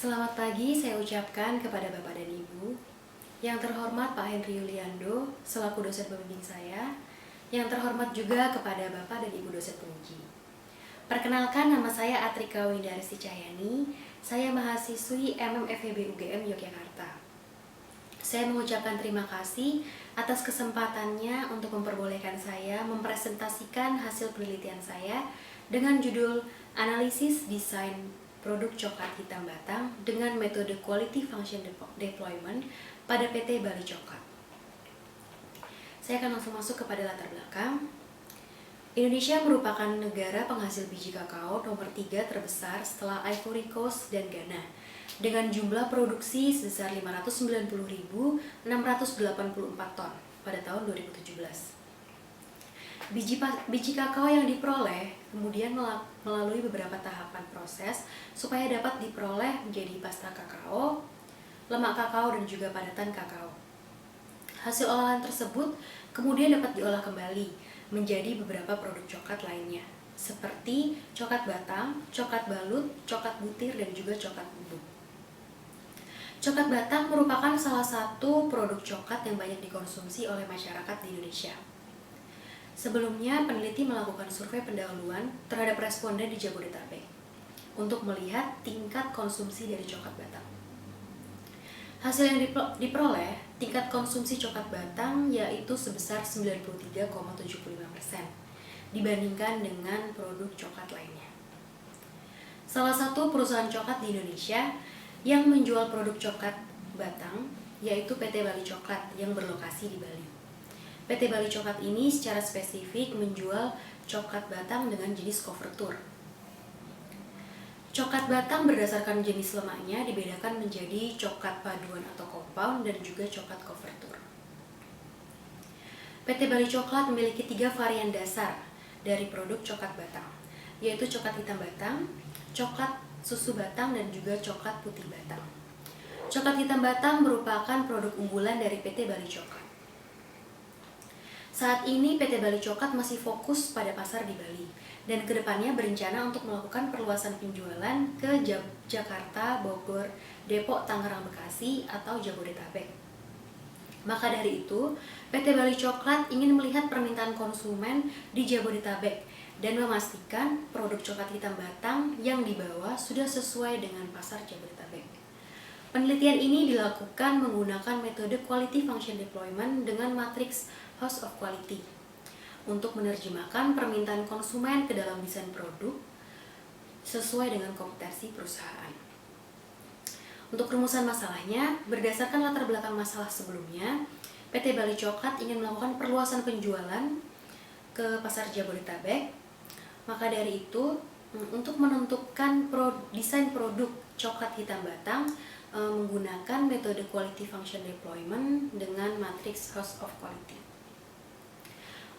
Selamat pagi saya ucapkan kepada Bapak dan Ibu. Yang terhormat Pak Henry Yuliando selaku dosen pembimbing saya. Yang terhormat juga kepada Bapak dan Ibu dosen penguji. Perkenalkan, nama saya Atrika Windaresti Cahyani. Saya mahasiswi MMFEB UGM Yogyakarta. Saya mengucapkan terima kasih atas kesempatannya untuk memperbolehkan saya mempresentasikan hasil penelitian saya dengan judul Analisis Desain Produk Coklat Hitam Batang dengan metode Quality Function Deployment pada PT Bali Coklat. Saya akan langsung masuk kepada latar belakang. Indonesia merupakan negara penghasil biji kakao nomor 3 terbesar setelah Ivory Coast dan Ghana dengan jumlah produksi sebesar 590.684 ton pada tahun 2017. Biji kakao yang diperoleh kemudian melalui beberapa tahapan proses supaya dapat diperoleh menjadi pasta kakao, lemak kakao, dan juga padatan kakao. Hasil olahan tersebut kemudian dapat diolah kembali menjadi beberapa produk coklat lainnya, seperti coklat batang, coklat balut, coklat butir, dan juga coklat bubuk. Coklat batang merupakan salah satu produk coklat yang banyak dikonsumsi oleh masyarakat di Indonesia. Sebelumnya, peneliti melakukan survei pendahuluan terhadap responden di Jabodetabek untuk melihat tingkat konsumsi dari coklat batang. Hasil yang diperoleh, tingkat konsumsi coklat batang yaitu sebesar 93,75% dibandingkan dengan produk coklat lainnya. Salah satu perusahaan coklat di Indonesia yang menjual produk coklat batang yaitu PT Bali Coklat yang berlokasi di Bali. PT Bali Coklat ini secara spesifik menjual coklat batang dengan jenis couverture. Coklat batang berdasarkan jenis lemaknya dibedakan menjadi coklat paduan atau compound dan juga coklat couverture. PT Bali Coklat memiliki 3 varian dasar dari produk coklat batang, yaitu coklat hitam batang, coklat susu batang, dan juga coklat putih batang. Coklat hitam batang merupakan produk unggulan dari PT Bali Coklat. Saat ini PT Bali Coklat masih fokus pada pasar di Bali dan kedepannya berencana untuk melakukan perluasan penjualan ke Jakarta, Bogor, Depok, Tangerang, Bekasi, atau Jabodetabek. Maka dari itu, PT Bali Coklat ingin melihat permintaan konsumen di Jabodetabek dan memastikan produk coklat hitam batang yang dibawa sudah sesuai dengan pasar Jabodetabek. Penelitian ini dilakukan menggunakan metode Quality Function Deployment dengan matriks House of Quality untuk menerjemahkan permintaan konsumen ke dalam desain produk sesuai dengan kompetensi perusahaan. Untuk rumusan masalahnya, berdasarkan latar belakang masalah sebelumnya, PT Bali Coklat ingin melakukan perluasan penjualan ke pasar Jabodetabek. Maka dari itu, untuk menentukan desain produk coklat hitam batang menggunakan metode Quality Function Deployment dengan matriks House of Quality.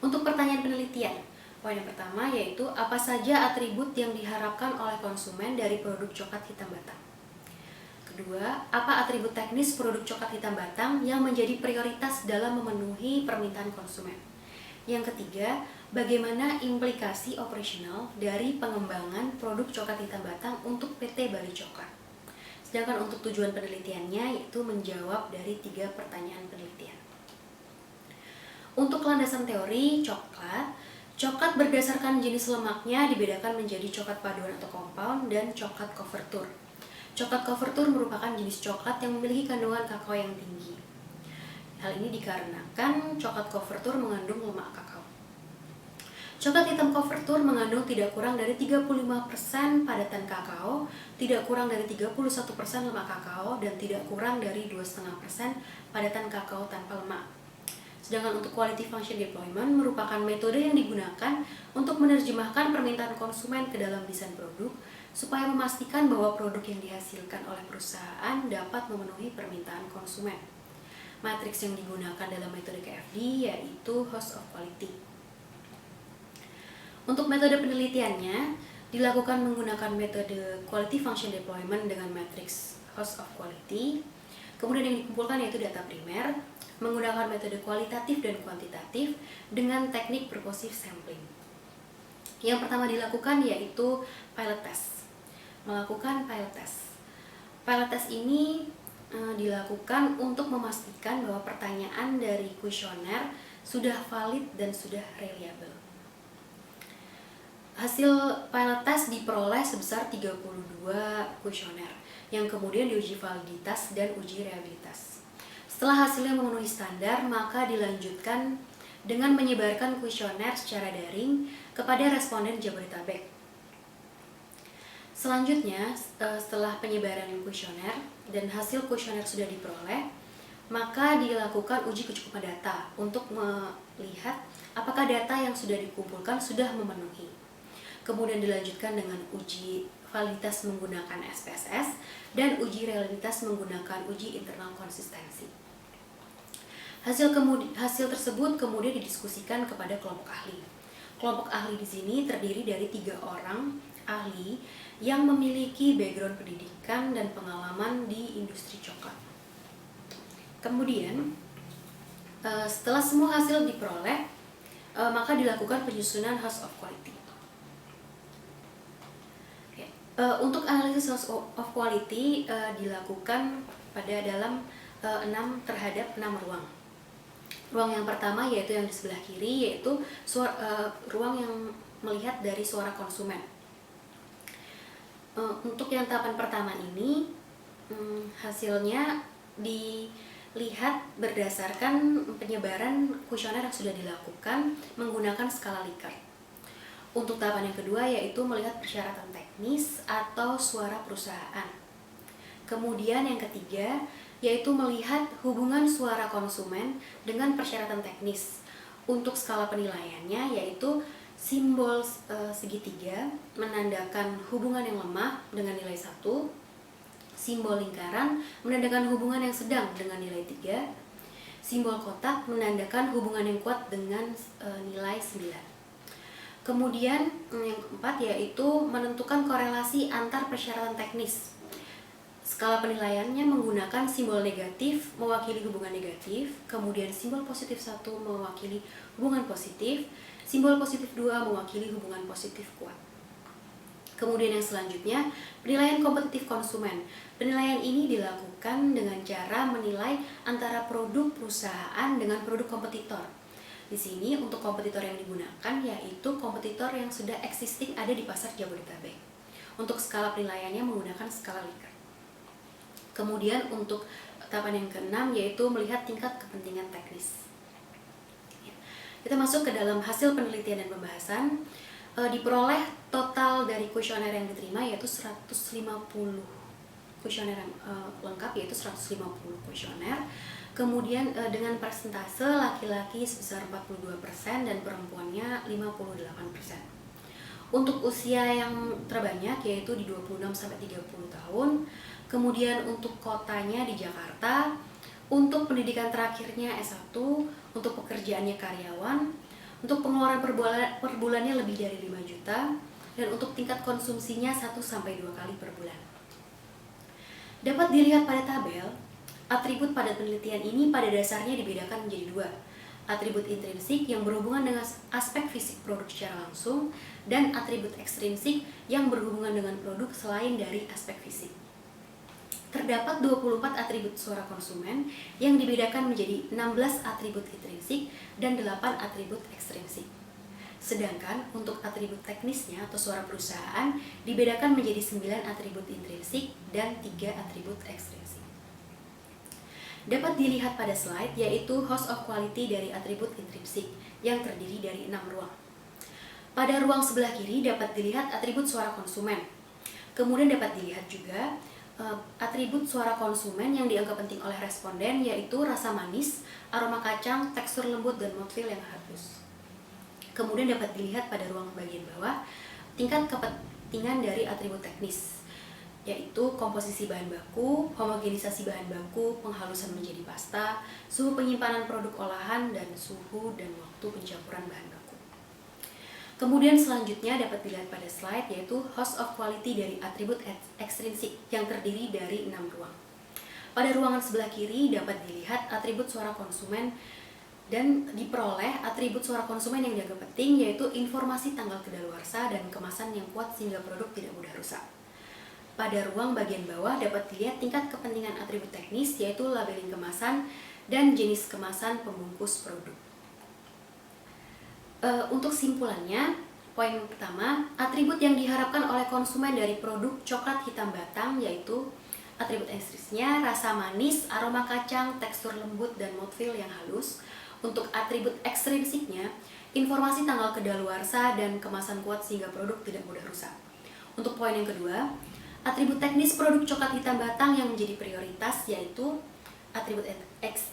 Untuk pertanyaan penelitian, poin yang pertama yaitu apa saja atribut yang diharapkan oleh konsumen dari produk coklat hitam batang. Kedua, apa atribut teknis produk coklat hitam batang yang menjadi prioritas dalam memenuhi permintaan konsumen. Yang ketiga, bagaimana implikasi operasional dari pengembangan produk coklat hitam batang untuk PT Bali Coklat. Sedangkan untuk tujuan penelitiannya yaitu menjawab dari 3 pertanyaan penelitian. Untuk landasan teori coklat berdasarkan jenis lemaknya dibedakan menjadi coklat paduan atau compound dan coklat couverture. Coklat couverture merupakan jenis coklat yang memiliki kandungan kakao yang tinggi. Hal ini dikarenakan coklat couverture mengandung lemak kakao. Coklat hitam couverture mengandung tidak kurang dari 35% padatan kakao, tidak kurang dari 31% lemak kakao, dan tidak kurang dari 2,5% padatan kakao tanpa lemak. Sedangkan untuk Quality Function Deployment merupakan metode yang digunakan untuk menerjemahkan permintaan konsumen ke dalam desain produk supaya memastikan bahwa produk yang dihasilkan oleh perusahaan dapat memenuhi permintaan konsumen. Matriks yang digunakan dalam metode QFD yaitu House of Quality. Untuk metode penelitiannya dilakukan menggunakan metode Quality Function Deployment dengan matriks House of Quality. Kemudian yang dikumpulkan yaitu data primer, menggunakan metode kualitatif dan kuantitatif dengan teknik purposive sampling. Yang pertama dilakukan yaitu pilot test. Melakukan pilot test. Pilot test ini dilakukan untuk memastikan bahwa pertanyaan dari kuesioner sudah valid dan sudah reliable. Hasil pilot test diperoleh sebesar 32 kuesioner yang kemudian diuji validitas dan uji reliabilitas. Setelah hasilnya memenuhi standar, maka dilanjutkan dengan menyebarkan kuesioner secara daring kepada responden Jabodetabek. Selanjutnya, setelah penyebaran kuesioner dan hasil kuesioner sudah diperoleh, maka dilakukan uji kecukupan data untuk melihat apakah data yang sudah dikumpulkan sudah memenuhi. Kemudian dilanjutkan dengan uji validitas menggunakan SPSS dan uji reliabilitas menggunakan uji internal konsistensi. Hasil tersebut kemudian didiskusikan kepada kelompok ahli. Kelompok ahli di sini terdiri dari 3 orang ahli yang memiliki background pendidikan dan pengalaman di industri coklat. Kemudian, setelah semua hasil diperoleh, maka dilakukan penyusunan host of quality. Untuk analisis host of quality dilakukan pada dalam 6 ruang. Ruang yang pertama yaitu yang di sebelah kiri, yaitu ruang yang melihat dari suara konsumen. Untuk yang tahapan pertama ini, hasilnya dilihat berdasarkan penyebaran kuesioner yang sudah dilakukan menggunakan skala Likert. Untuk tahapan yang kedua yaitu melihat persyaratan teknis atau suara perusahaan. Kemudian yang ketiga yaitu melihat hubungan suara konsumen dengan persyaratan teknis. Untuk skala penilaiannya yaitu simbol segitiga menandakan hubungan yang lemah dengan nilai 1, simbol lingkaran menandakan hubungan yang sedang dengan nilai 3, simbol kotak menandakan hubungan yang kuat dengan nilai 9. Kemudian yang keempat yaitu menentukan korelasi antar persyaratan teknis. Skala penilaiannya menggunakan simbol negatif mewakili hubungan negatif, kemudian simbol positif 1 mewakili hubungan positif, simbol positif 2 mewakili hubungan positif kuat. Kemudian yang selanjutnya, penilaian kompetitif konsumen. Penilaian ini dilakukan dengan cara menilai antara produk perusahaan dengan produk kompetitor. Di sini untuk kompetitor yang digunakan yaitu kompetitor yang sudah existing ada di pasar Jabodetabek. Untuk skala penilaiannya menggunakan skala Likert. Kemudian untuk tahapan yang keenam yaitu melihat tingkat kepentingan teknis. Kita masuk ke dalam hasil penelitian dan pembahasan. Diperoleh total dari kuesioner yang diterima yaitu 150 kuesioner yang lengkap, yaitu 150 kuesioner. Kemudian dengan persentase laki-laki sebesar 42% dan perempuannya 58%. Untuk usia yang terbanyak yaitu di 26-30 tahun. Kemudian untuk kotanya di Jakarta. Untuk pendidikan terakhirnya S1, untuk pekerjaannya karyawan, untuk pengeluaran per bulannya lebih dari 5 juta, dan untuk tingkat konsumsinya 1-2 kali per bulan. Dapat dilihat pada tabel, atribut pada penelitian ini pada dasarnya dibedakan menjadi 2. Atribut intrinsik yang berhubungan dengan aspek fisik produk secara langsung, dan atribut ekstrinsik yang berhubungan dengan produk selain dari aspek fisik. Terdapat 24 atribut suara konsumen yang dibedakan menjadi 16 atribut intrinsik dan 8 atribut ekstrinsik. Sedangkan untuk atribut teknisnya atau suara perusahaan dibedakan menjadi 9 atribut intrinsik dan 3 atribut ekstrinsik. Dapat dilihat pada slide yaitu host of quality dari atribut intrinsik yang terdiri dari 6 ruang. Pada ruang sebelah kiri dapat dilihat atribut suara konsumen. Kemudian dapat dilihat juga atribut suara konsumen yang dianggap penting oleh responden yaitu rasa manis, aroma kacang, tekstur lembut, dan mouthfeel yang halus. Kemudian dapat dilihat pada ruang bagian bawah tingkat kepentingan dari atribut teknis yaitu komposisi bahan baku, homogenisasi bahan baku, penghalusan menjadi pasta, suhu penyimpanan produk olahan, dan suhu dan waktu pencampuran bahan baku. Kemudian selanjutnya dapat dilihat pada slide yaitu host of quality dari atribut ekstrinsik yang terdiri dari 6 ruang. Pada ruangan sebelah kiri dapat dilihat atribut suara konsumen dan diperoleh atribut suara konsumen yang dianggap penting yaitu informasi tanggal kedaluarsa dan kemasan yang kuat sehingga produk tidak mudah rusak. pada ruang bagian bawah dapat dilihat tingkat kepentingan atribut teknis, yaitu labeling kemasan dan jenis kemasan pembungkus produk. Untuk simpulannya, poin pertama, atribut yang diharapkan oleh konsumen dari produk coklat hitam batang yaitu atribut ekstrinsiknya rasa manis, aroma kacang, tekstur lembut, dan mouthfeel yang halus. Untuk atribut ekstrinsiknya, informasi tanggal kedaluarsa dan kemasan kuat sehingga produk tidak mudah rusak. Untuk poin yang kedua, atribut teknis produk coklat hitam batang yang menjadi prioritas yaitu atribut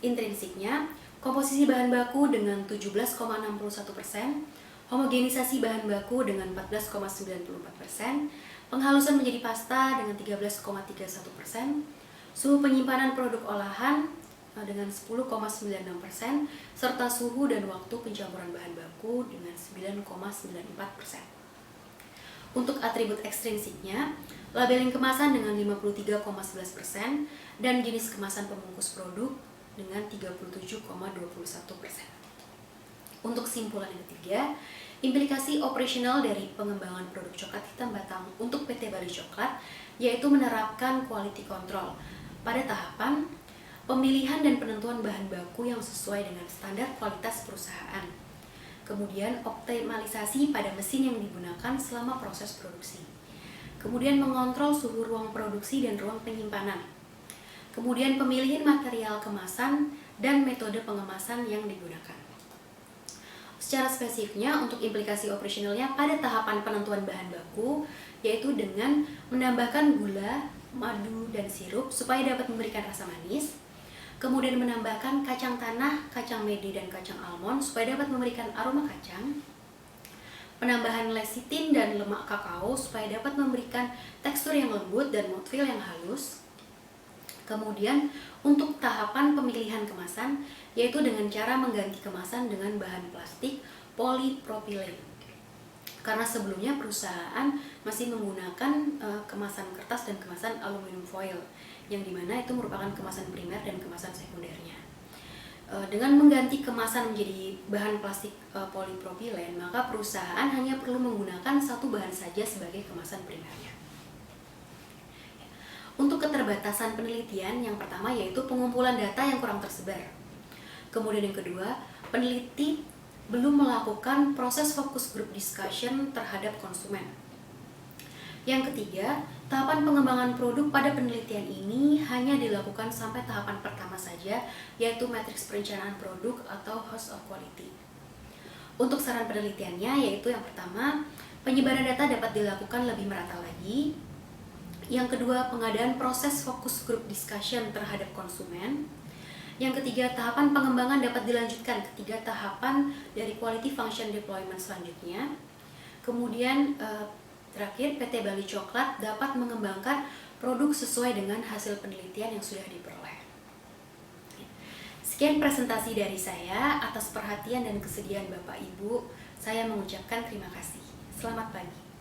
intrinsiknya, komposisi bahan baku dengan 17,61%, homogenisasi bahan baku dengan 14,94%, penghalusan menjadi pasta dengan 13,31%, suhu penyimpanan produk olahan dengan 10,96%, serta suhu dan waktu pencampuran bahan baku dengan 9,94%. Untuk atribut ekstrinsiknya, labeling kemasan dengan 53,11% dan jenis kemasan pembungkus produk dengan 37,21%. Untuk simpulan yang ketiga, implikasi operasional dari pengembangan produk coklat hitam batang untuk PT Bali Coklat yaitu menerapkan quality control pada tahapan pemilihan dan penentuan bahan baku yang sesuai dengan standar kualitas perusahaan. Kemudian optimalisasi pada mesin yang digunakan selama proses produksi. Kemudian mengontrol suhu ruang produksi dan ruang penyimpanan. Kemudian pemilihan material kemasan dan metode pengemasan yang digunakan. Secara spesifiknya untuk implikasi operasionalnya pada tahapan penentuan bahan baku yaitu dengan menambahkan gula, madu, dan sirup supaya dapat memberikan rasa manis. Kemudian menambahkan kacang tanah, kacang mede, dan kacang almond supaya dapat memberikan aroma kacang. Penambahan lecitin dan lemak kakao supaya dapat memberikan tekstur yang lembut dan mouthfeel yang halus. Kemudian untuk tahapan pemilihan kemasan yaitu dengan cara mengganti kemasan dengan bahan plastik polipropilen. Karena sebelumnya perusahaan masih menggunakan kemasan kertas dan kemasan aluminium foil, yang dimana itu merupakan kemasan primer dan kemasan sekundernya. Dengan mengganti kemasan menjadi bahan plastik polipropilen, maka perusahaan hanya perlu menggunakan satu bahan saja sebagai kemasan primernya. Untuk keterbatasan penelitian, yang pertama yaitu pengumpulan data yang kurang tersebar. Kemudian yang kedua, peneliti belum melakukan proses focus group discussion terhadap konsumen. Yang ketiga, tahapan pengembangan produk pada penelitian ini hanya dilakukan sampai tahapan pertama saja, yaitu matriks perencanaan produk atau host of quality. Untuk saran penelitiannya yaitu yang pertama, penyebaran data dapat dilakukan lebih merata lagi. Yang kedua, pengadaan proses focus group discussion terhadap konsumen. Yang ketiga, tahapan pengembangan dapat dilanjutkan ketiga tahapan dari quality function deployment selanjutnya. Kemudian terakhir, PT Bali Coklat dapat mengembangkan produk sesuai dengan hasil penelitian yang sudah diperoleh. Sekian presentasi dari saya. Atas perhatian dan kesediaan Bapak Ibu, saya mengucapkan terima kasih. Selamat pagi.